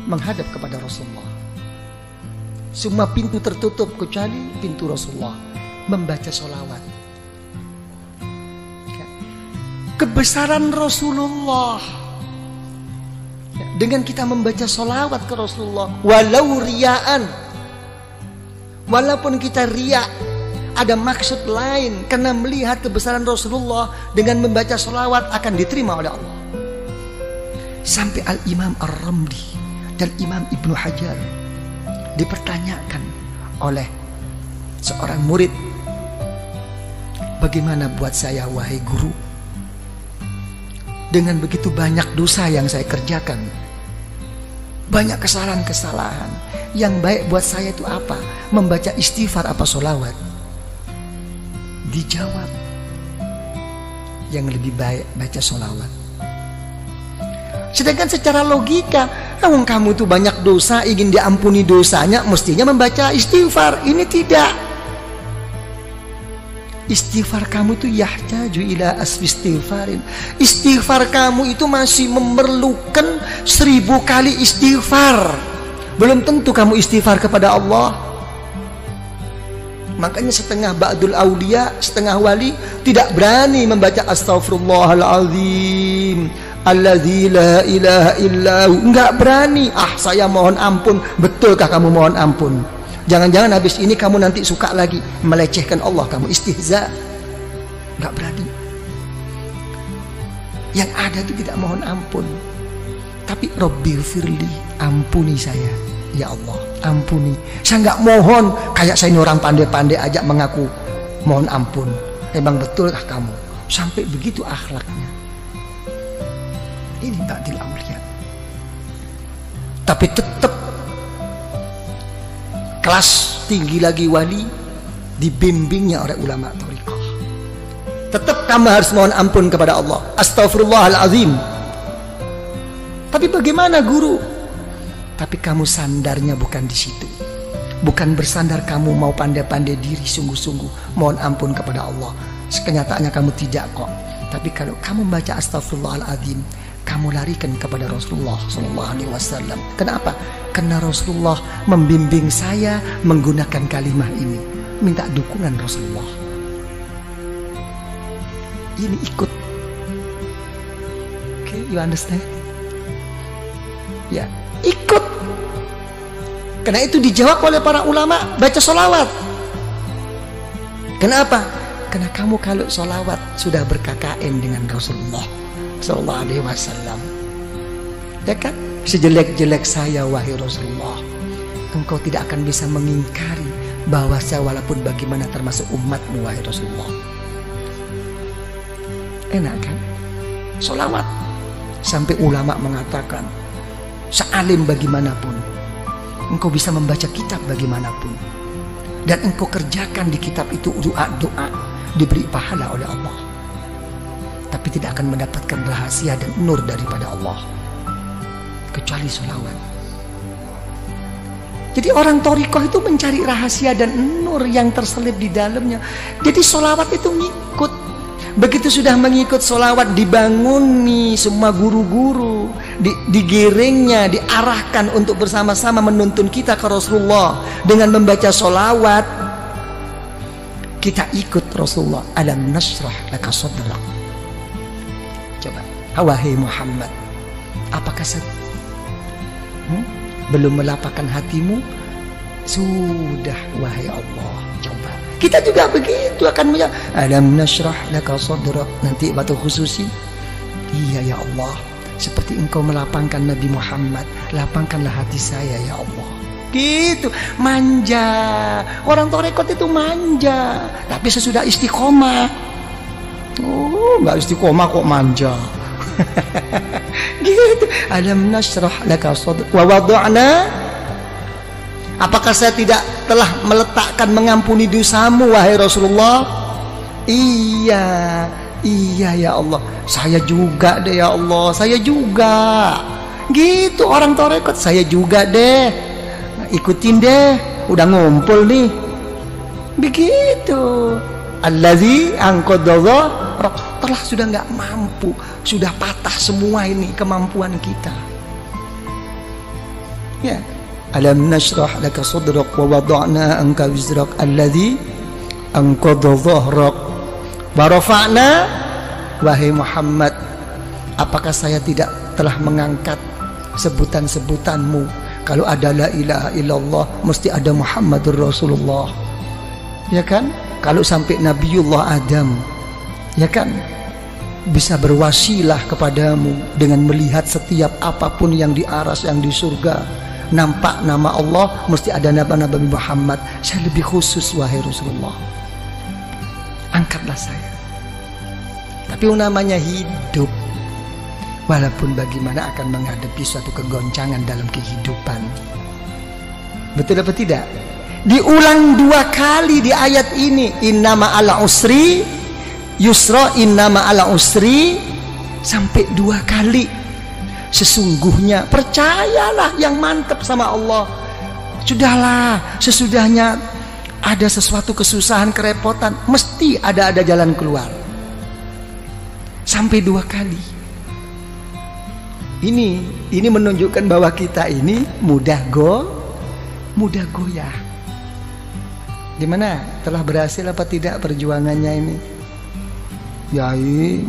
menghadap kepada Rasulullah. Semua pintu tertutup kecuali pintu Rasulullah, membaca sholawat. Kebesaran Rasulullah dengan kita membaca sholawat ke Rasulullah, walau riaan, walaupun kita riak, ada maksud lain, karena melihat kebesaran Rasulullah dengan membaca sholawat akan diterima oleh Allah. Sampai Al-Imam Ar-Ramli dan Imam Ibnu Hajar dipertanyakan oleh seorang murid, bagaimana buat saya wahai guru, dengan begitu banyak dosa yang saya kerjakan, banyak kesalahan-kesalahan, yang baik buat saya itu apa? Membaca istighfar apa sholawat? Dijawab, yang lebih baik baca sholawat. Sedangkan secara logika, kamu tuh banyak dosa, ingin diampuni dosanya, mestinya membaca istighfar. Ini tidak. Istighfar kamu tuh yahtaju ila asfi istighfarin. Istighfar kamu itu masih memerlukan 1000 kali istighfar. Belum tentu kamu istighfar kepada Allah. Makanya setengah ba'dul aulia, setengah wali tidak berani membaca astaghfirullahaladzim alladzi la ilaha illahu. Enggak berani. Saya mohon ampun. Betulkah kamu mohon ampun? Jangan-jangan habis ini kamu nanti suka lagi melecehkan Allah, kamu istihza. Enggak berani. Yang ada itu tidak mohon ampun, tapi Rabbighfirli, ampuni saya ya Allah, ampuni. Saya enggak mohon kayak saya ini orang pandai-pandai aja mengaku mohon ampun. Memang betulkah kamu? Sampai begitu akhlaknya. Ini ba'dil aulia. Tapi tetap kelas tinggi lagi wali, dibimbingnya oleh ulama thariqah. Tetap kamu harus mohon ampun kepada Allah, astaghfirullahalazim. Tapi bagaimana guru? Tapi kamu sandarnya bukan di situ. Bukan bersandar kamu mau pandai-pandai diri sungguh-sungguh mohon ampun kepada Allah. Kenyataannya kamu tidak kok. Tapi kalau kamu baca astaghfirullahalazim, kamu larikan kepada Rasulullah SAW. Kenapa? Karena Rasulullah membimbing saya menggunakan kalimah ini. Minta dukungan Rasulullah. Ini ikut. Okay, you understand? Ya, ikut. Karena itu dijawab oleh para ulama, baca sholawat. Kenapa? Karena kamu kalau sholawat sudah berKKN dengan Rasulullah Sallallahu Alaihi Wasallam, ya kan? Sejelek-jelek saya wahai Rasulullah, engkau tidak akan bisa mengingkari bahwa saya walaupun bagaimana termasuk umatmu wahai Rasulullah. Enak kan? Sholawat. Sampai ulama mengatakan, sealim bagaimanapun, engkau bisa membaca kitab bagaimanapun, dan engkau kerjakan di kitab itu doa-doa, diberi pahala oleh Allah, tapi tidak akan mendapatkan rahasia dan nur daripada Allah kecuali sholawat. Jadi orang thariqah itu mencari rahasia dan nur yang terselip di dalamnya. Jadi sholawat itu ngikut. Begitu sudah mengikut sholawat, dibanguni semua guru-guru, digiringnya, diarahkan untuk bersama-sama menuntun kita ke Rasulullah dengan membaca sholawat. Kita ikut Rasulullah. Alam nashrah laka sadrak. Coba, wahai Muhammad, apakah saya belum melapangkan hatimu? Sudah wahai Allah. Coba kita juga begitu akan menjawab, alam nashrah laka sadrak. Nanti waktu khususi, iya ya Allah, seperti engkau melapangkan Nabi Muhammad, lapangkanlah hati saya ya Allah. Gitu, manja. Orang thariqat itu manja, tapi sesudah istiqomah, nggak istiqomah kok manja. Gitu. Alam nashrah laka sadrak wa wada'na. Apakah saya tidak telah meletakkan mengampuni dosamu wahai Rasulullah? Iya ya Allah, saya juga deh ya Allah, saya juga. Gitu orang thariqat, saya juga deh, ikutin deh, udah ngumpul nih. Begitu. Allazi anqadha, telah sudah nggak mampu, sudah patah semua ini kemampuan kita. Ya, alam nashrah laka sadrak wa wada'na anka wizrak alladhi anqadha dhahrak wa rafa'na. Wahai Muhammad, apakah saya tidak telah mengangkat sebutan-sebutanmu? Kalau ada la ilaha illallah mesti ada Muhammadur Rasulullah, ya kan? Kalau sampai Nabiullah Adam, ya kan, bisa berwasilah kepadamu dengan melihat setiap apapun yang di aras, yang di surga, nampak nama Allah, mesti ada Nabi Muhammad. Saya lebih khusus, wahai Rasulullah, angkatlah saya. Tapi namanya hidup, walaupun bagaimana akan menghadapi suatu kegoncangan dalam kehidupan. Betul apa tidak? Diulang 2 kali di ayat ini, innama ala usri yusra, innama ala usri, sampai 2 kali. Sesungguhnya, percayalah yang mantap sama Allah. Sudahlah, sesudahnya ada sesuatu kesusahan, kerepotan, mesti ada jalan keluar. Sampai 2 kali. Ini menunjukkan bahwa kita ini mudah goyah. Gimana? Telah berhasil apa tidak perjuangannya ini? Ya,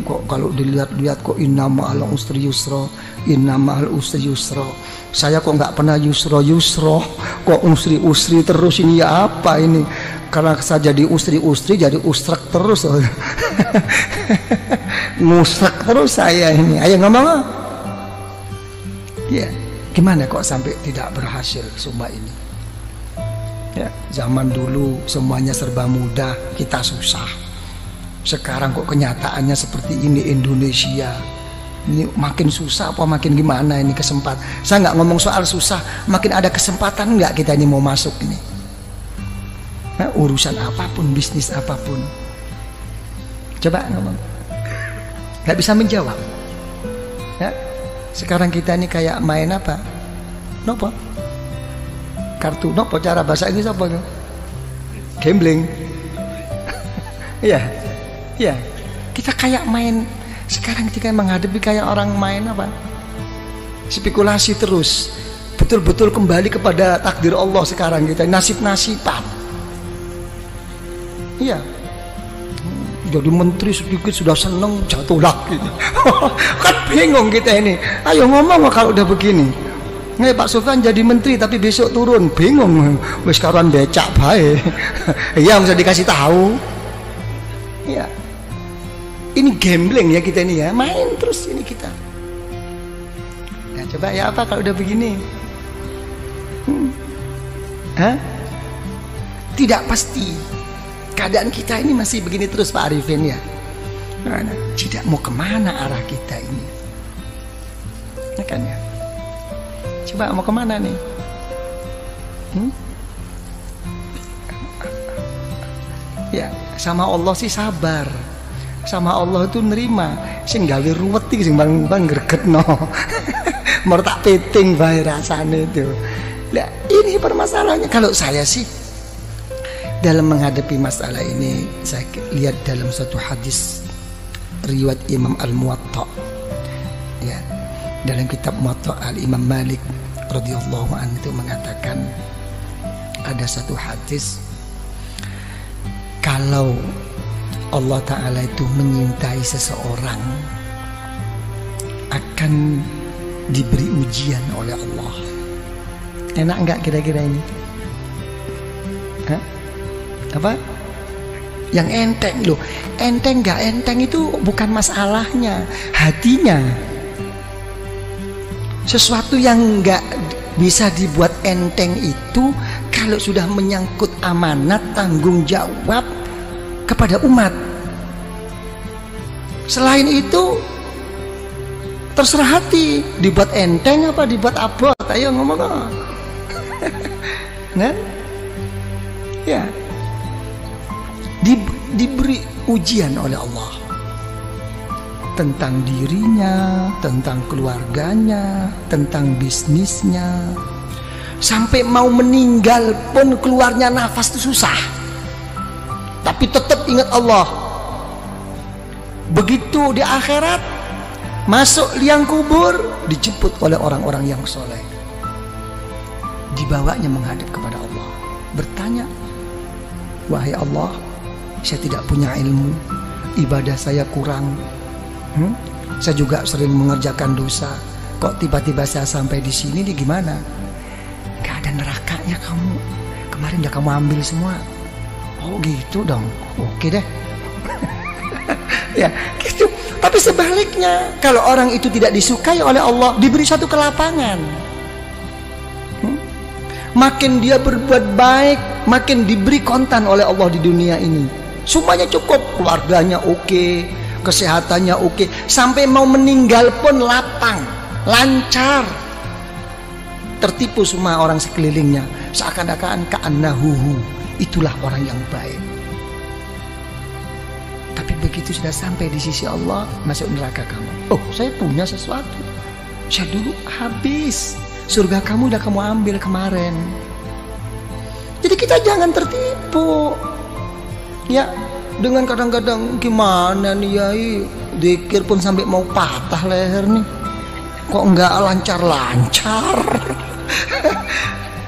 kok kalau dilihat-lihat kok innama al usri yusra, innama al usri yusra. Saya kok nggak pernah yusra, kok usri terus ini, ya apa ini? Karena saya jadi usri jadi usrak terus. Ngusrak terus saya ini. Ayo ngomong. Ya, gimana kok sampai tidak berhasil semua ini? Ya, zaman dulu semuanya serba mudah, kita susah. Sekarang kok kenyataannya seperti ini Indonesia. Ini makin susah apa makin gimana ini kesempatan? Saya nggak ngomong soal susah, makin ada kesempatan nggak kita ini mau masuk ini? Nah, urusan apapun, bisnis apapun. Coba ngomong. Nggak bisa menjawab. Ya, sekarang kita ini kayak main apa? Nopo? Kartu nopo, cara bahasa Inggris apa? Gambling. Iya. Ya, kita kayak main sekarang, kita menghadapi kayak orang main apa? Spekulasi terus. Betul-betul kembali kepada takdir Allah sekarang kita, nasib-nasiban. Iya. Jadi menteri sedikit sudah seneng, jatuh lagi. Kan bingung kita ini. Ayo ngomong kalau udah begini. Nih Pak Sofyan jadi menteri tapi besok turun, bingung. Wis karuan becak bae. Iya, bisa dikasih tahu. Iya. Ini gambling ya kita ini ya, main terus ini kita. Nah, coba ya apa kalau udah begini? Hah? Tidak pasti. Keadaan kita ini masih begini terus Pak Arifin ya. Nah, tidak mau kemana arah kita ini? Ya kan ya? Coba mau kemana nih? Ya, sama Allah sih sabar. Sama Allah itu nerima. Sing gawe ruwet iki sing bang gregetno. Mau tak peting bae rasane itu. Nah, ini permasalahannya. Kalau saya sih dalam menghadapi masalah ini, saya lihat dalam suatu hadis riwayat Imam Al-Muwatta. Ya, dalam kitab Muwatta Al-Imam Malik radhiyallahu anhu itu mengatakan ada satu hadis, kalau Allah Ta'ala itu menyintai seseorang akan diberi ujian oleh Allah. Enak enggak kira-kira ini? Hah? Apa? Yang enteng loh. Enteng enggak enteng itu bukan masalahnya, hatinya. Sesuatu yang enggak bisa dibuat enteng itu kalau sudah menyangkut amanat, tanggung jawab kepada umat. Selain itu terserah hati, dibuat enteng apa dibuat abot. Ayo ngomong. Nah, ya, diberi ujian oleh Allah tentang dirinya, tentang keluarganya, tentang bisnisnya. Sampai mau meninggal pun keluarnya nafas itu susah, tapi tetap ingat Allah. Begitu di akhirat, masuk liang kubur, dijemput oleh orang-orang yang soleh. dibawanya menghadap kepada Allah, bertanya, wahai Allah, saya tidak punya ilmu, ibadah saya kurang, saya juga sering mengerjakan dosa, kok tiba-tiba saya sampai di sini nih, gimana? Gak ada nerakanya kamu, kemarin udah kamu ambil semua. Oh gitu dong, oke deh. Ya gitu. Tapi sebaliknya, kalau orang itu tidak disukai oleh Allah, diberi satu kelapangan, makin dia berbuat baik, makin diberi kontan oleh Allah di dunia ini. Semuanya cukup, keluarganya oke, kesehatannya oke, sampai mau meninggal pun lapang, lancar. Tertipu semua orang sekelilingnya, seakan-akan ka'annahuhu, itulah orang yang baik. Tapi begitu sudah sampai di sisi Allah, masuk neraka kamu. Oh, saya punya sesuatu, saya dulu habis, surga kamu udah kamu ambil kemarin. Jadi kita jangan tertipu, ya, dengan kadang-kadang gimana nih Yai, zikir pun sampai mau patah leher nih, kok enggak lancar-lancar.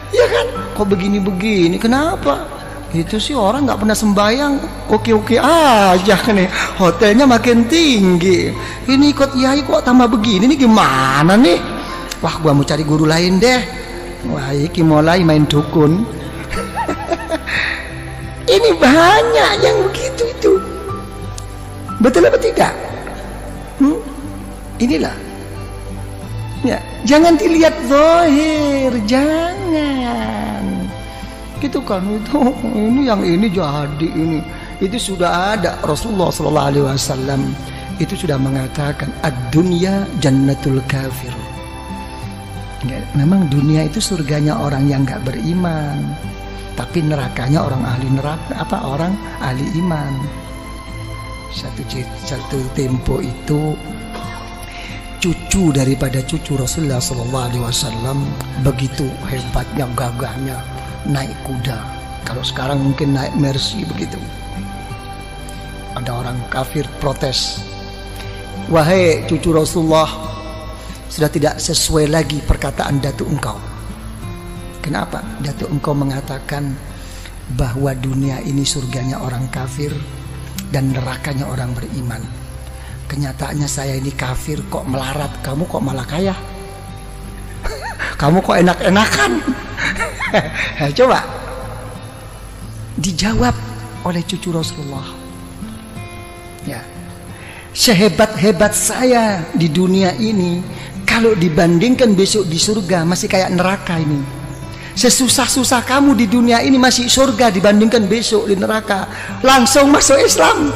Ya kan, kok begini-begini, kenapa? Itu sih orang nggak pernah sembahyang, oke-oke aja nih, hotelnya makin tinggi, ini ikut Yai kok tambah begini nih, gimana nih? Wah, gua mau cari guru lain deh. Wah, iki mulai main dukun. Ini banyak yang begitu itu. Betul apa tidak? Inilah. Ya, jangan dilihat zahir, jangan. Gitu kan, itu ini yang ini jadi ini. Itu sudah ada, Rasulullah sallallahu alaihi wasallam itu sudah mengatakan ad-dunya jannatul kafir. Ya, memang dunia itu surganya orang yang nggak beriman, tapi nerakanya orang ahli neraka, orang ahli iman. Satu tempo itu cucu daripada cucu Rasulullah sallallahu alaihi wasallam begitu hebatnya, gagahnya, naik kuda. Kalau sekarang mungkin naik Mercy begitu. Ada orang kafir protes, wahai cucu Rasulullah, sudah tidak sesuai lagi perkataan datuk engkau. Kenapa? Datuk engkau mengatakan bahwa dunia ini surganya orang kafir dan nerakanya orang beriman. Kenyataannya saya ini kafir kok melarat, kamu kok malah kaya. Kamu kok enak-enakan. Coba dijawab oleh cucu Rasulullah. Ya, sehebat-hebat saya di dunia ini, kalau dibandingkan besok di surga masih kayak neraka ini. Sesusah-susah kamu di dunia ini masih surga dibandingkan besok di neraka. Langsung masuk Islam.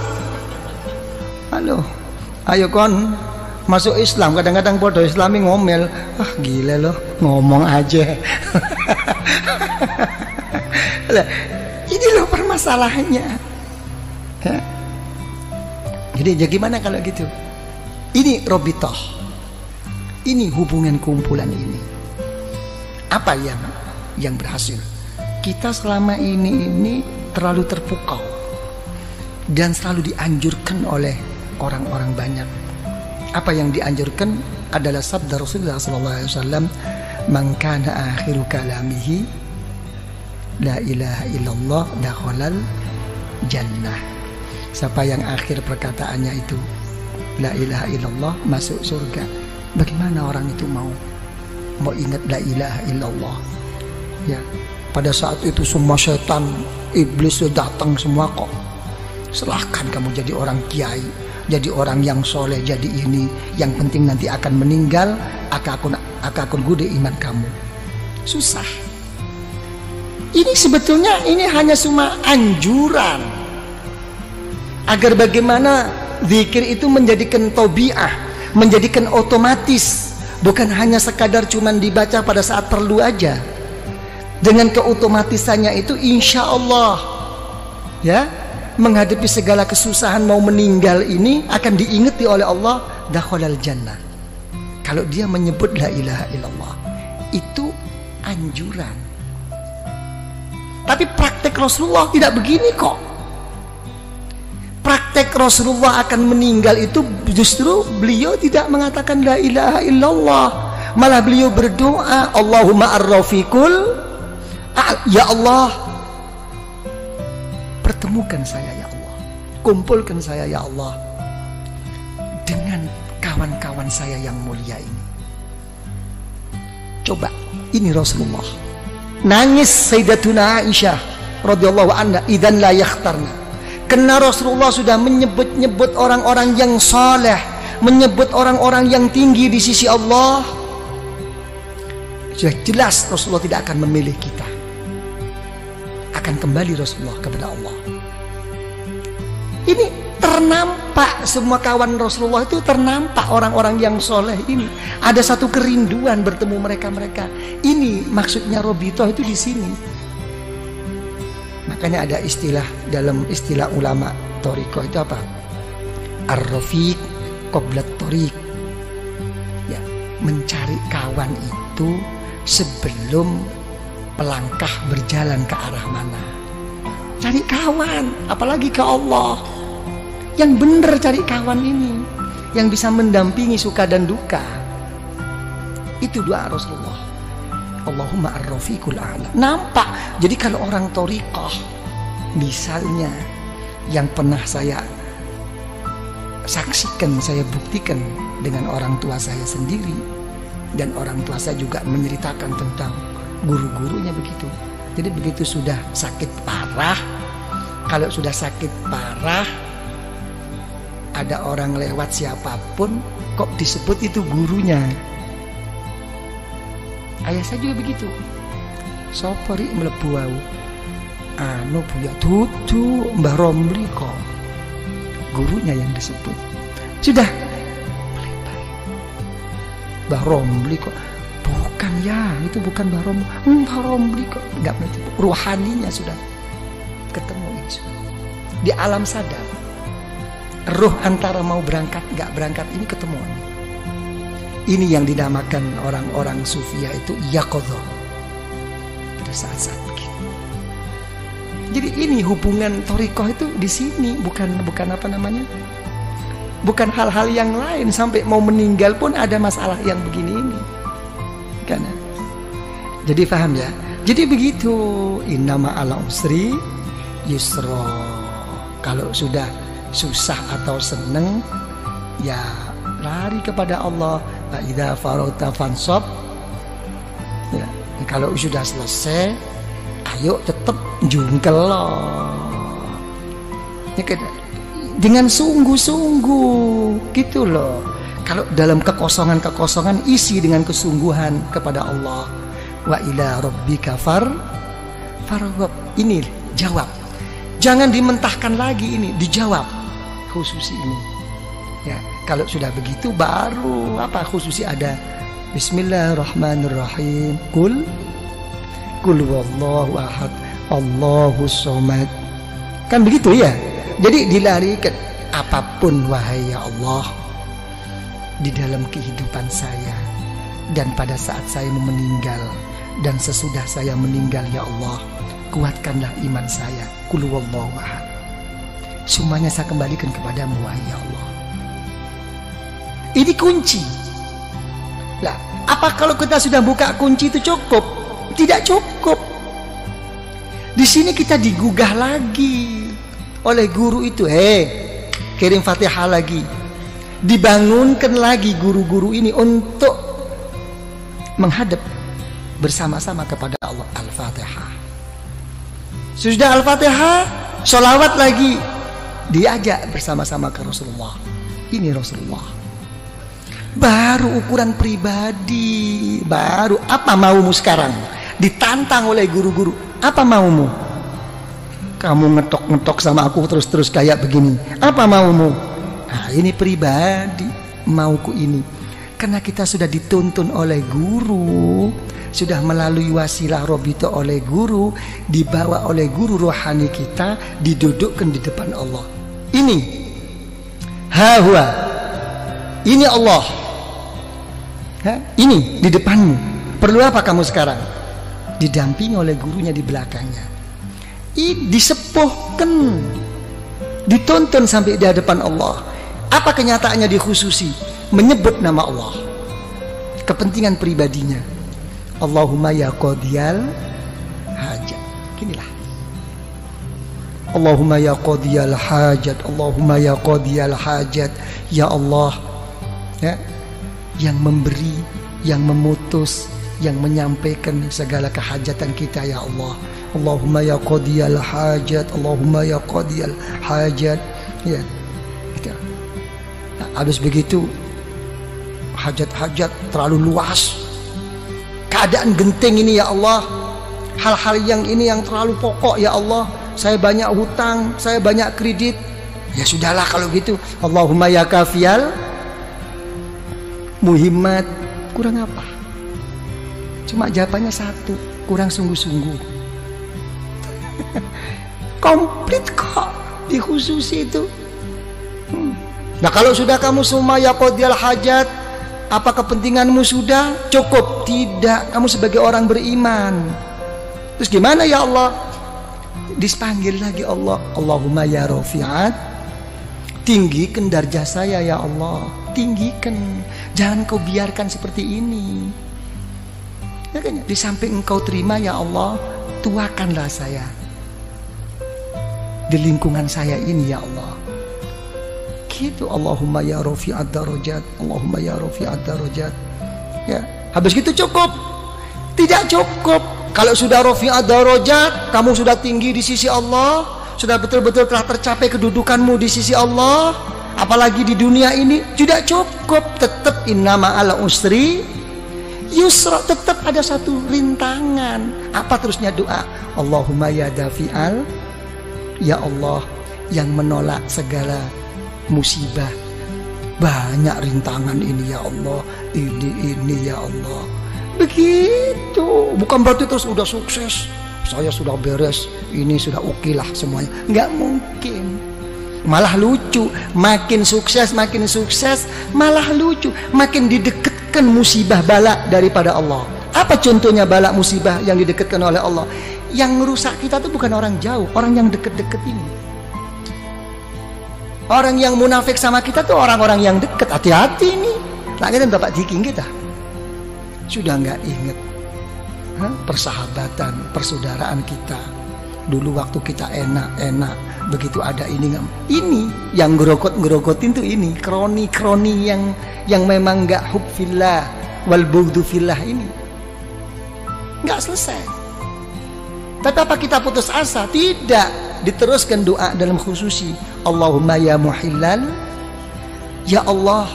Halo, ayo kon masuk Islam. Kadang-kadang bodoh Islami ngomel, ah gila loh, ngomong aja. Ini loh permasalahannya. Ya. Jadi gimana kalau gitu? Ini robitoh, ini hubungan kumpulan ini. Apa yang berhasil? Kita selama ini terlalu terpukau dan selalu dianjurkan oleh orang-orang banyak. Apa yang dianjurkan adalah sabda Rasulullah SAW, man kana akhiru kalamihi la ilaha illallah dakhalal jannah. Siapa yang akhir perkataannya itu la ilaha illallah, masuk surga. Bagaimana orang itu mau ingat la ilaha illallah? Ya, pada saat itu semua setan, iblis sudah datang semua kok. Silahkan kamu jadi orang kiai, jadi orang yang soleh, jadi ini. Yang penting nanti akan meninggal, akakun gude iman kamu. Susah. Ini sebetulnya ini hanya cuma anjuran agar bagaimana zikir itu menjadikan tabiah, menjadikan otomatis, bukan hanya sekadar cuman dibaca pada saat perlu aja. Dengan keotomatisannya itu insya Allah, ya, menghadapi segala kesusahan mau meninggal ini akan diingati oleh Allah, dakhalal jannah. Kalau dia menyebut la ilaha illallah, itu anjuran. Tapi praktek Rasulullah tidak begini kok. Praktek Rasulullah akan meninggal itu justru beliau tidak mengatakan la ilaha illallah, Malah beliau berdoa, Allahumma ar-rafiqul, ya Allah, pertemukan saya ya Allah, kumpulkan saya ya Allah dengan kawan-kawan saya yang mulia ini. Coba, ini Rasulullah. Nangis Sayyidatuna Aisyah radhiyallahu anha, idzan la yakhtarna. Karena Rasulullah sudah menyebut-nyebut orang-orang yang saleh, menyebut orang-orang yang tinggi di sisi Allah. Sudah jelas Rasulullah tidak akan memilih kita. Akan kembali Rasulullah kepada Allah. Ini ternampak, semua kawan Rasulullah itu ternampak orang-orang yang soleh ini. Ada satu kerinduan bertemu mereka-mereka. Ini maksudnya Robitoh itu di sini. Makanya ada istilah, dalam istilah ulama Thariqah itu apa? Ar-rafiq qabla thariq. Ya, mencari kawan itu sebelum pelangkah berjalan ke arah mana. Cari kawan, apalagi ke Allah. Yang benar cari kawan ini, yang bisa mendampingi suka dan duka. Itu doa Rasulullah. Allahumma ar-rafiqul a'la. Nampak. Jadi kalau orang thariqah, misalnya yang pernah saya saksikan, saya buktikan dengan orang tua saya sendiri, dan orang tua saya juga menceritakan tentang guru-gurunya begitu. Jadi begitu sudah sakit parah, kalau sudah sakit parah, ada orang lewat siapapun kok disebut itu gurunya. Ayah saya juga begitu. Sopori mlebu wau. Anu buya tutu Mbah Romli kok. Gurunya yang disebut. Sudah melebar. Mbah Romli kok. Bukan ya, itu bukan Mbah Romli. Mbah Romli kok. Enggak berarti. Ruhaninya sudah ketemu itu. Di alam sadar. Ruh antara mau berangkat enggak berangkat ini ketemuan. Ini yang dinamakan orang-orang sufia itu yaqadhah. Pada saat-saat begini. Jadi ini hubungan thariqah itu di sini, bukan apa namanya? Bukan hal-hal yang lain, sampai mau meninggal pun ada masalah yang begini ini. Karena jadi paham ya? Jadi begitu, innama ala usri yusra. Kalau sudah susah atau seneng, ya lari kepada Allah. Wa idza faragta fansab. Ya, kalau sudah selesai, ayo tetap jungkel loh. Ya, dengan sungguh-sungguh gitu loh. Kalau dalam kekosongan isi dengan kesungguhan kepada Allah. Wa ila rabbika farghab. Ini jawab. Jangan dimentahkan lagi, ini dijawab khususi ini. Ya, kalau sudah begitu baru apa khususi ada Bismillahirrahmanirrahim. Kul wallahu ahad, Allahus somad. Kan begitu ya. Jadi dilarikan apapun wahai ya Allah di dalam kehidupan saya dan pada saat saya meninggal dan sesudah saya meninggal ya Allah, kuatkanlah iman saya. Kul wallahu ahad. Semuanya saya kembalikan kepadamu wahai ya Allah. Ini kunci. Lah, apa kalau kita sudah buka kunci itu cukup? Tidak cukup. Di sini kita digugah lagi oleh guru itu. Kirim Fatihah lagi. Dibangunkan lagi guru-guru ini untuk menghadap bersama-sama kepada Allah. Al-Fatihah. Sudah Al-Fatihah, sholawat lagi. Diajak bersama-sama ke Rasulullah. Ini Rasulullah. Baru ukuran pribadi. Baru apa maumu sekarang? Ditantang oleh guru-guru. Apa maumu? Kamu ngetok-ngetok sama aku terus-terus kayak begini. Apa maumu? Nah, ini pribadi. Mauku ini. Karena kita sudah dituntun oleh guru, sudah melalui wasilah Robito oleh guru, dibawa oleh guru rohani kita, didudukkan di depan Allah. Ini hawa. Ini Allah. Ini di depanmu. Perlu apa kamu sekarang? Didampingi oleh gurunya di belakangnya. Ini disepuhkan, dituntun sampai di hadapan Allah. Apa kenyataannya dikhususi? Menyebut nama Allah. kepentingan pribadinya. Allahumma ya qadiyal hajat. Ginilah. Allahumma ya qadiyal hajat, Allahumma ya qadiyal hajat. Ya Allah, ya, yang memberi, yang memutus, yang menyampaikan segala kehajatan kita, ya Allah. Allahumma ya qadiyal hajat, Allahumma ya qadiyal hajat. Ya, gitu. Nah, habis begitu hajat-hajat terlalu luas, keadaan genting ini, ya Allah, hal-hal yang ini yang terlalu pokok, ya Allah. Saya banyak hutang, saya banyak kredit. Ya sudahlah kalau gitu. Allahumma ya kafiyal muhimmat. Kurang apa? Cuma jawabannya satu, kurang sungguh-sungguh. Komplit kok di khusus itu. Nah kalau sudah kamu semua ya qadiyal hajat, apa kepentinganmu sudah cukup? Tidak, kamu sebagai orang beriman. Terus gimana ya Allah? Dipanggil lagi Allah. Allahumma ya rafi'at, tinggikan darjah saya ya Allah. Tinggikan, jangan kau biarkan seperti ini. Ya kan? Di samping engkau terima ya Allah, tuakanlah saya di lingkungan saya ini ya Allah. Gitu. Allahumma ya rafi'ad darajat, Allahumma ya rafi'ad darajat. Ya, habis gitu cukup? Tidak cukup. Kalau sudah rafi'ad darajat, kamu sudah tinggi di sisi Allah, sudah betul-betul telah tercapai kedudukanmu di sisi Allah, apalagi di dunia ini, tidak cukup. Tetap inna ma'al usri yusra, tetap ada satu rintangan. Apa terusnya doa? Allahumma ya dafi'al, ya Allah yang menolak segala musibah. Banyak rintangan ini ya Allah, ini ya Allah. Begitu. Bukan berarti terus udah sukses, saya sudah beres, ini sudah oke lah semuanya. Nggak mungkin. Malah lucu, makin sukses malah lucu, makin didekatkan musibah bala daripada Allah. Apa contohnya bala musibah yang didekatkan oleh Allah? Yang merusak kita tuh bukan orang jauh, orang yang deket-deket ini. Orang yang munafik sama kita tuh orang-orang yang dekat. Hati-hati nih. Nah kita dapat diking kita. Sudah nggak inget persahabatan, persaudaraan kita. Dulu waktu kita enak-enak, begitu ada ini yang ngerogotin tuh ini kroni yang memang nggak hub fillah wal bughdu fillah ini nggak selesai. Tapi apa kita putus asa? Tidak. Diteruskan doa dalam khususi. Allahumma ya muhillal, ya Allah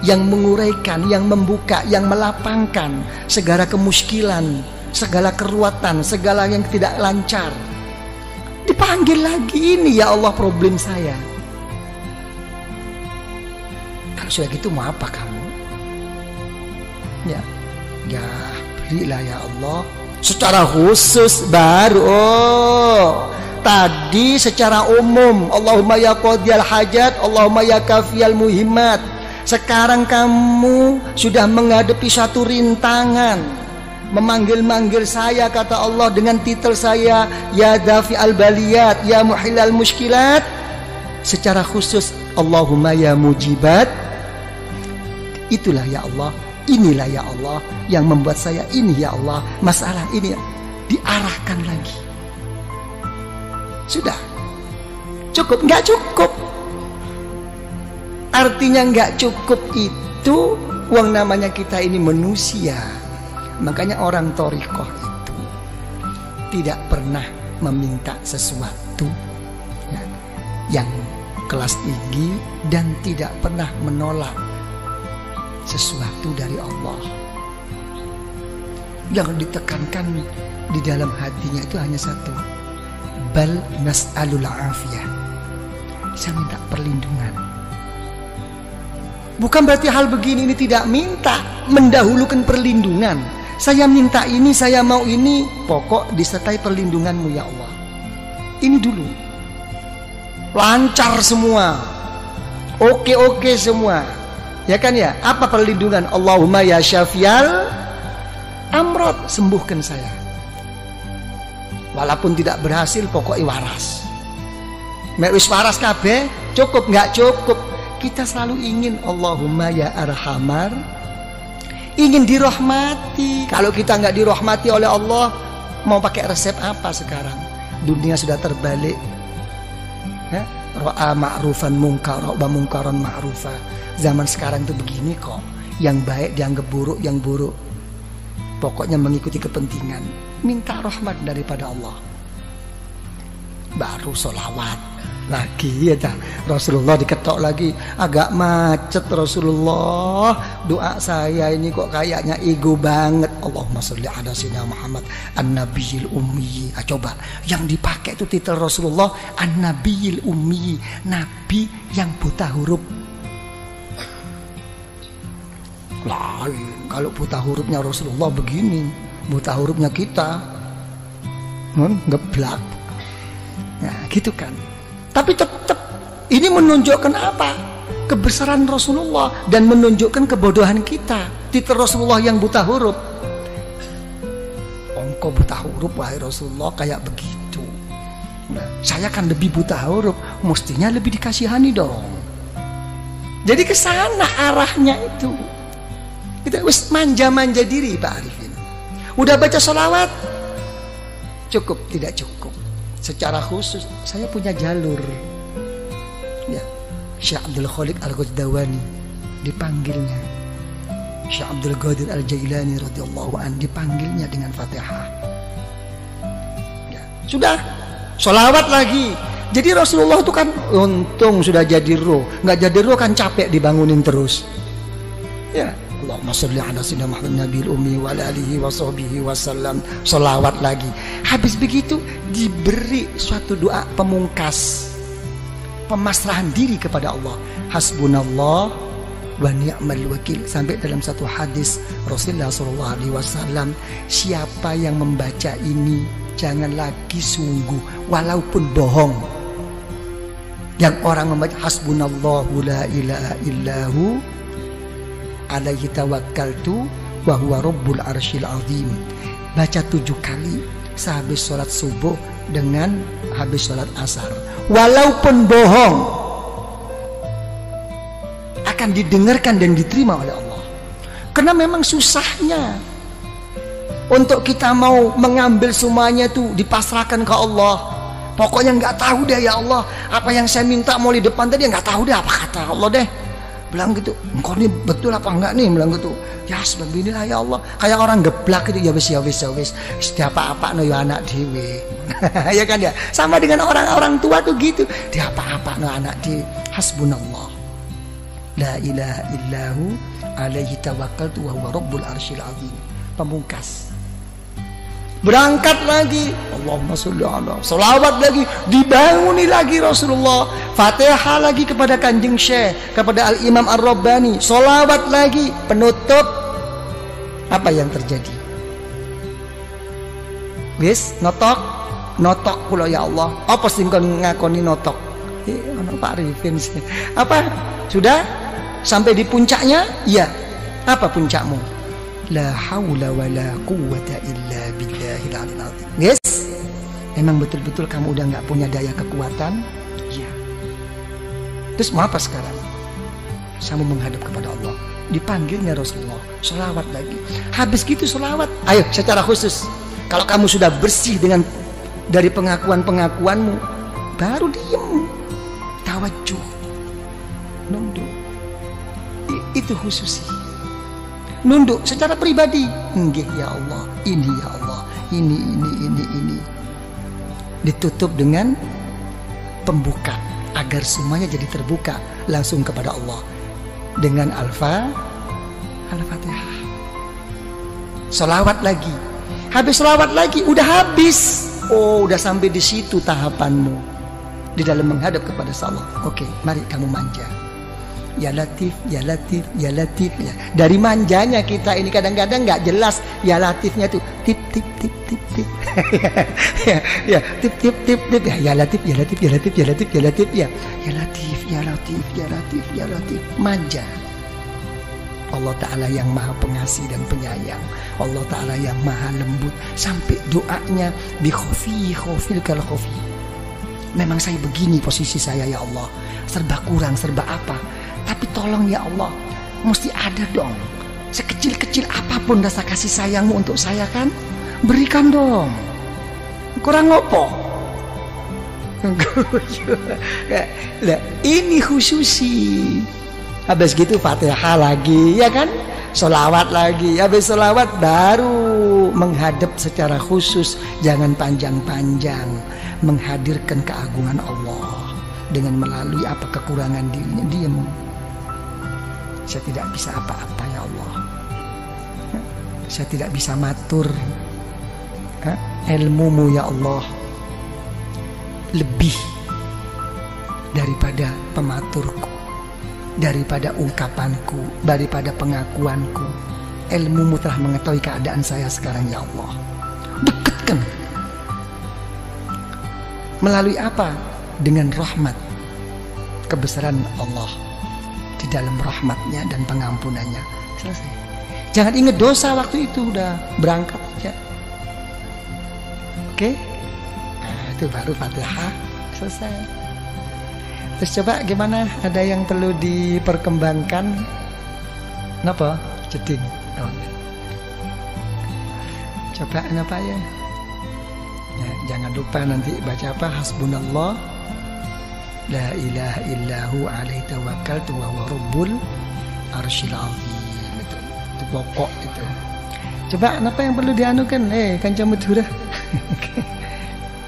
yang menguraikan, yang membuka, yang melapangkan segala kemuskilan, segala keruatan, segala yang tidak lancar. Dipanggil lagi, ini ya Allah problem saya. Kalau sudah gitu mau apa kamu? Ya berilah ya Allah. Secara khusus baru. Tadi secara umum, Allahumma ya qadiyal hajat, Allahumma ya kafiyal muhimmat. Sekarang kamu sudah menghadapi satu rintangan, memanggil-manggil saya, kata Allah dengan titel saya, ya dafi al baliyat, ya muhilal muskilat. Secara khusus, Allahumma ya mujibat. Itulah ya Allah, inilah ya Allah yang membuat saya ini ya Allah, masalah ini diarahkan lagi. Sudah cukup? Nggak cukup. Artinya nggak cukup itu uang namanya kita ini manusia. Makanya orang thariqah itu tidak pernah meminta sesuatu yang kelas tinggi dan tidak pernah menolak sesuatu dari Allah. Yang ditekankan di dalam hatinya itu hanya satu, bal nas'alul afiyah. Saya minta perlindungan. Bukan berarti hal begini ini tidak minta, mendahulukan perlindungan. Saya minta ini, saya mau ini, pokok disertai perlindunganmu ya Allah. Ini dulu. Lancar semua. Oke semua. Ya kan ya? Apa perlindungan? Allahumma ya syafial amrod, sembuhkan saya. Walaupun tidak berhasil, pokoknya waras. Mek wis waras kabeh, cukup nggak cukup? Kita selalu ingin Allahumma ya arhamar ingin dirahmati. Kalau kita nggak dirahmati oleh Allah, mau pakai resep apa sekarang? Dunia sudah terbalik. Ra'a ma'rufan munkar wa munkaran ma'rufa. Zaman sekarang itu begini kok. Yang baik dianggap buruk, yang buruk pokoknya mengikuti kepentingan. Minta rahmat daripada Allah, baru sholawat lagi ya. Rasulullah diketok lagi, agak macet Rasulullah, doa saya ini kok kayaknya ego banget. Allahumma sholli ala sayyidina Muhammad an-nabiyil ummi. Coba yang dipakai itu titel Rasulullah an-nabiyil ummi, nabi yang buta huruf. Lain kalau buta hurufnya Rasulullah begini, buta hurufnya kita ngeblak. Nah gitu kan. Tapi tetap ini menunjukkan apa? Kebesaran Rasulullah dan menunjukkan kebodohan kita. Titel Rasulullah yang buta huruf. Engkau buta huruf wahai Rasulullah kayak begitu. Nah, saya kan lebih buta huruf, mestinya lebih dikasihani dong. Jadi ke sana arahnya itu. Kita wis manja-manja diri Pak Arifin. Udah baca sholawat? Cukup, tidak cukup. Secara khusus saya punya jalur ya. Syekh Abdul Khaliq Al-Ghazdawani dipanggilnya, Syekh Abdul Qadir Al-Jailani radhiyallahu an dipanggilnya dengan Fatihah ya. Sudah sholawat lagi. Jadi Rasulullah itu kan untung sudah jadi roh. Nggak jadi roh kan capek dibangunin terus ya. Allahumma sholli ala sayyidina Muhammad nabiyil ummi wa ala alihi wa sahbihi wasallam. Sholawat lagi. Habis begitu diberi suatu doa pemungkas, pemasrahan diri kepada Allah. Hasbunallah wa ni'mal wakil. Sampai dalam satu hadis Rasulullah SAW, siapa yang membaca ini jangan lagi sungguh walaupun bohong. Yang orang membaca hasbunallahu la ilaha illahu alaihi tawakkaltu wa huwa rabbul arsyil azim. Baca 7 kali sehabis sholat subuh dengan habis sholat asar. Walaupun bohong akan didengarkan dan diterima oleh Allah. Karena memang susahnya untuk kita mau mengambil semuanya itu dipasrahkan ke Allah. Pokoknya nggak tahu deh ya Allah, apa yang saya minta mau di depan tadi nggak tahu deh apa kata Allah deh. Bilang gitu, engkau ini betul apa enggak nih? Bilang gitu, ya sebab inilah ya Allah. Kayak orang geblak gitu, ya wis. Setiap apa-apa no ya anak dewe. Ya kan ya. Sama dengan orang-orang tua tuh gitu. Dia apa-apa no anak dewe. Hasbunallah. La ilaha illahu alaihi tawakkaltu wa huwa rabbul arsyil azim. Pemungkas. Berangkat lagi, Allahumma sholli ala, sholawat lagi, dibanguni lagi Rasulullah, Fatihah lagi kepada Kanjeng Syekh, kepada Al-Imam Ar-Rabbani, sholawat lagi, penutup. Apa yang terjadi? Wis notok kula ya Allah. Apa sing kon ngakoni notok? Ono Pak Arifin. Apa? Sudah sampai di puncaknya? Iya. Apa puncakmu? La haula wa la quwwata illa billahil aliyil azim. Yes, memang betul-betul kamu udah nggak punya daya kekuatan. Iya. Terus mau apa sekarang? Kamu menghadap kepada Allah. Dipanggilnya Rasulullah, sholawat lagi. Habis gitu sholawat. Ayo secara khusus. Kalau kamu sudah bersih dengan dari pengakuan-pengakuanmu, baru diem, tawajuh, nunduk. Itu khusus. Nunduk secara pribadi. Nggih ya Allah, ini ya Allah, ini. Ditutup dengan pembuka agar semuanya jadi terbuka langsung kepada Allah dengan Al-Fatihah. Sholawat lagi. Habis sholawat lagi, udah habis. Oh, udah sampai di situ tahapanmu di dalam menghadap kepada Allah. Oke, mari kamu manja. Ya Latif, ya Latif, ya Latif ya. Dari manjanya kita ini kadang-kadang nggak jelas ya Latifnya tuh tip tip tip tip tip. ya tip tip tip tip ya Latif, ya Latif, ya Latif, ya Latif, ya Latif ya. Ya Latif, ya Latif, ya Latif, ya Latif. Manja. Allah Ta'ala yang maha pengasih dan penyayang. Allah Ta'ala yang maha lembut. Sampai doanya bi khofil kal khofi. Memang saya begini posisi saya ya Allah, serba kurang, serba apa. Tapi tolong ya Allah, mesti ada dong Sekecil-kecil apapun rasa kasih sayangmu untuk saya kan, berikan dong. Kurang ngopo? Lah, ini khususi. Habis gitu Fatihah lagi, ya kan? Sholawat lagi. Habis sholawat baru menghadap secara khusus, jangan panjang-panjang, menghadirkan keagungan Allah dengan melalui apa kekurangan dirinya. Diam. Saya tidak bisa apa-apa ya Allah. Saya tidak bisa matur. Ilmumu ya Allah lebih daripada pematurku, daripada ungkapanku, daripada pengakuanku. Ilmumu telah mengetahui keadaan saya sekarang ya Allah. Dekatkan. Melalui apa? Dengan rahmat, kebesaran Allah di dalam rahmatnya dan pengampunannya. Selesai. Jangan ingat dosa waktu itu, udah berangkat aja. Oke? Nah, itu baru Fatihah selesai. Terus coba gimana? Ada yang perlu diperkembangkan? Kenapa? Jeding. Oh. Coba kenapa ya? Ya, jangan lupa nanti baca apa? Hasbunallah la ilaha illahu alaihi tawakkaltu wa huwa rabbul arsyil azim. Itu pokok itu. Coba apa yang perlu dianukan? Kanca Madura.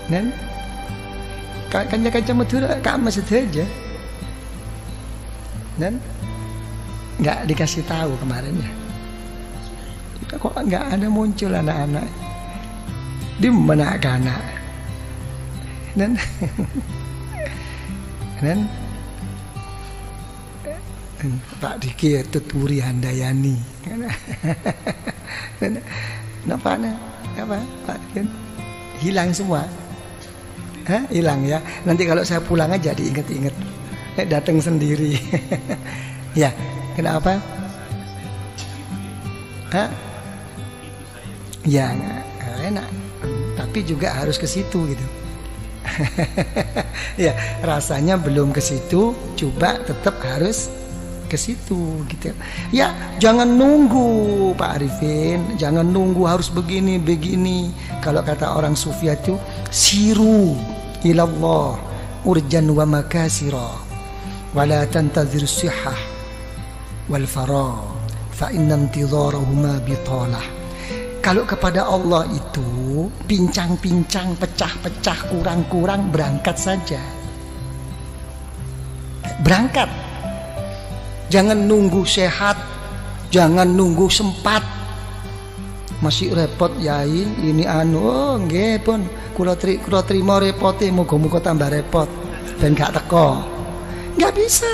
Dan kanca Madura kamu saja. Dan nggak dikasih tahu kemarin ya. Kok nggak ada muncul anak-anak di mana anak. Dan Pak Diki tuturi Handayani. Kenapa Pak Diki? Hilang semua. Hilang ya. Nanti kalau saya pulang aja diinget-inget. Datang sendiri. Ya, kenapa? Ya enak. Tapi juga harus ke situ gitu. Ya, rasanya belum ke situ, coba tetap harus ke situ gitu. Ya, jangan nunggu Pak Arifin, jangan nunggu harus begini. Kalau kata orang sufi itu siru ilallah urjan wa makasira wala tantazir sihah wal farah fa inna intidharahuma bitalah. Kalau kepada Allah itu pincang-pincang, pecah-pecah, kurang-kurang, berangkat saja. Berangkat. Jangan nunggu sehat, jangan nunggu sempat. Masih repot yai, ini nggih pun kula trimo repote, muga-muga tambah repot ben gak teko. Enggak bisa.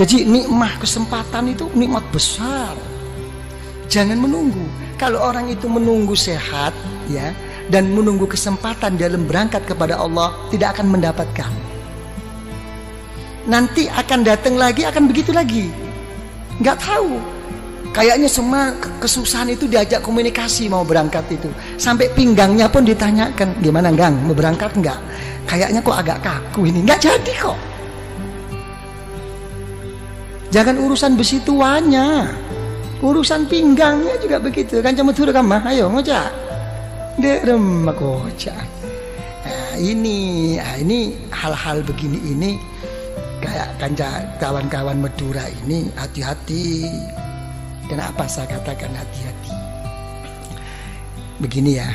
Jadi nikmat kesempatan itu nikmat besar. Jangan menunggu. Kalau orang itu menunggu sehat ya dan menunggu kesempatan dalam berangkat kepada Allah, tidak akan mendapatkan. Nanti akan datang lagi, akan begitu lagi. Nggak tahu. Kayaknya semua kesusahan itu diajak komunikasi mau berangkat itu. Sampai pinggangnya pun ditanyakan, gimana Gang, mau berangkat nggak? Kayaknya kok agak kaku ini. Nggak jadi kok. Jangan urusan besi tuanya. Urusan pinggangnya juga begitu. Kan cuma turun kamah, ayo ngocak. Dek remak ngocak. Nah, ini hal-hal begini ini kayak kawan-kawan Madura ini hati-hati. Kenapa saya katakan hati-hati? Begini ya,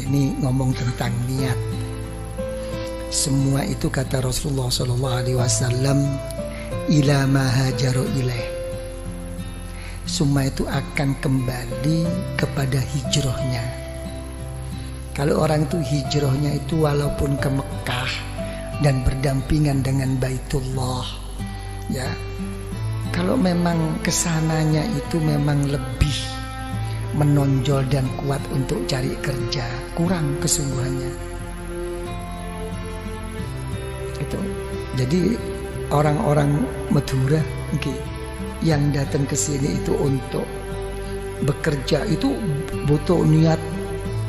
ini ngomong tentang niat. Semua itu kata Rasulullah SAW, ila ma hajaru ilaih. Semua itu akan kembali kepada hijrahnya. Kalau orang itu hijrahnya itu walaupun ke Mekah dan berdampingan dengan Baitullah, ya, kalau memang kesananya itu memang lebih menonjol dan kuat untuk cari kerja, kurang kesungguhannya. Itu. Jadi orang-orang Madura, yang datang ke sini itu untuk bekerja itu butuh niat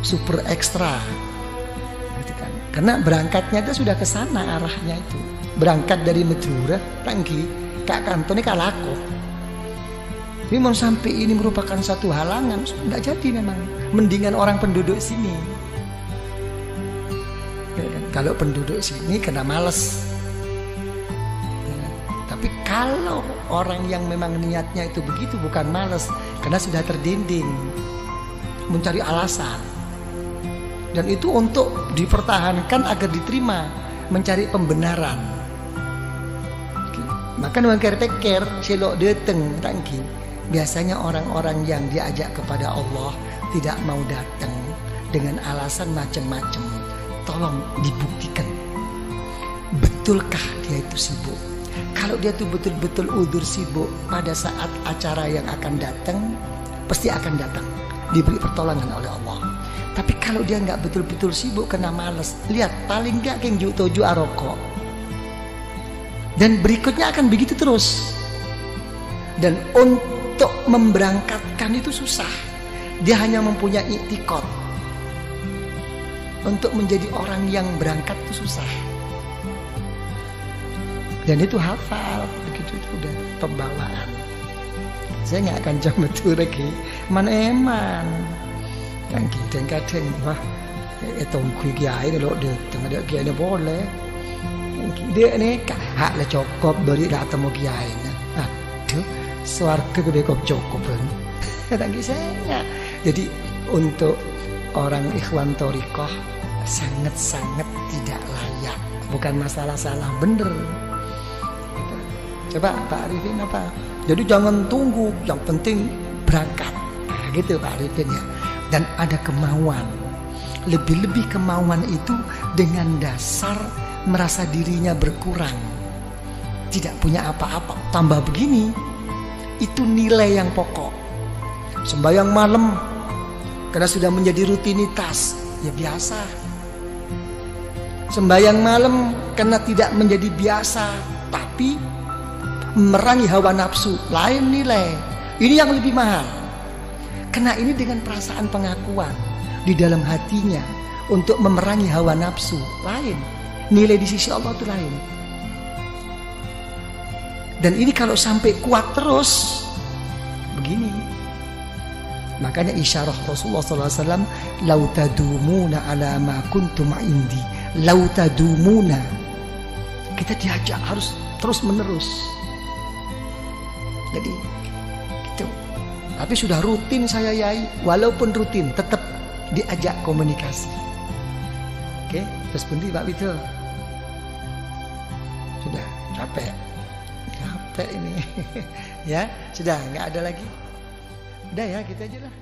super ekstra, kan? Karena berangkatnya itu sudah ke sana arahnya itu. Berangkat dari Madura, tangki kak kantone kalako. Tapi mau sampai ini merupakan satu halangan, nggak jadi memang. Mendingan orang penduduk sini. Kalau penduduk sini kena males. Tapi kalau orang yang memang niatnya itu begitu, bukan males, karena sudah terdinding, mencari alasan. Dan itu untuk dipertahankan agar diterima, mencari pembenaran. Maka orang pikir selok datang tangki. Biasanya orang-orang yang diajak kepada Allah tidak mau datang dengan alasan macam-macam. Tolong dibuktikan, betulkah dia itu sibuk? Kalau dia itu betul-betul udzur sibuk, pada saat acara yang akan datang, pasti akan datang, diberi pertolongan oleh Allah. Tapi kalau dia nggak betul-betul sibuk, kena males, lihat paling nggak kengju toju aroko. Dan berikutnya akan begitu terus. Dan untuk memberangkatkan itu susah. Dia hanya mempunyai i'tikad. Untuk menjadi orang yang berangkat itu susah. Dan itu hafal, begitu itu udah pembawaan. Saya nggak akan jam betul lagi. Man eman, kan kadang-kadang wah, tongkui kiai ni loh dia tengah dia kiai ni boleh. Dia ni hak lah cukup beri dah temu kiai ni. Aduh, suarga gede kok cukup kan? Tangki saya. Jadi untuk orang ikhwan thoriqah sangat-sangat tidak layak. Bukan masalah salah bener. Coba Pak Arifin apa? Jadi jangan tunggu, yang penting berangkat. Nah, gitu Pak Arifin ya. Dan ada kemauan. Lebih-lebih kemauan itu dengan dasar merasa dirinya berkurang. Tidak punya apa-apa. Tambah begini, itu nilai yang pokok. Sembahyang malam karena sudah menjadi rutinitas, ya biasa. Sembahyang malam karena tidak menjadi biasa, tapi memerangi hawa nafsu, lain nilai. Ini yang lebih mahal. Karena ini dengan perasaan pengakuan di dalam hatinya untuk memerangi hawa nafsu, lain. Nilai di sisi Allah itu lain. Dan ini kalau sampai kuat terus begini. Makanya isyarah Rasulullah SAW, lau tadumuna ala ma kuntum indi, lau tadumuna. Kita diajak harus terus menerus. Jadi gitu. Tapi sudah rutin saya yai, walaupun rutin tetap diajak komunikasi. Oke, terus pundi Pak Wito? Sudah capek ini. Ya, sudah nggak ada lagi. Udah ya, gitu aja lah.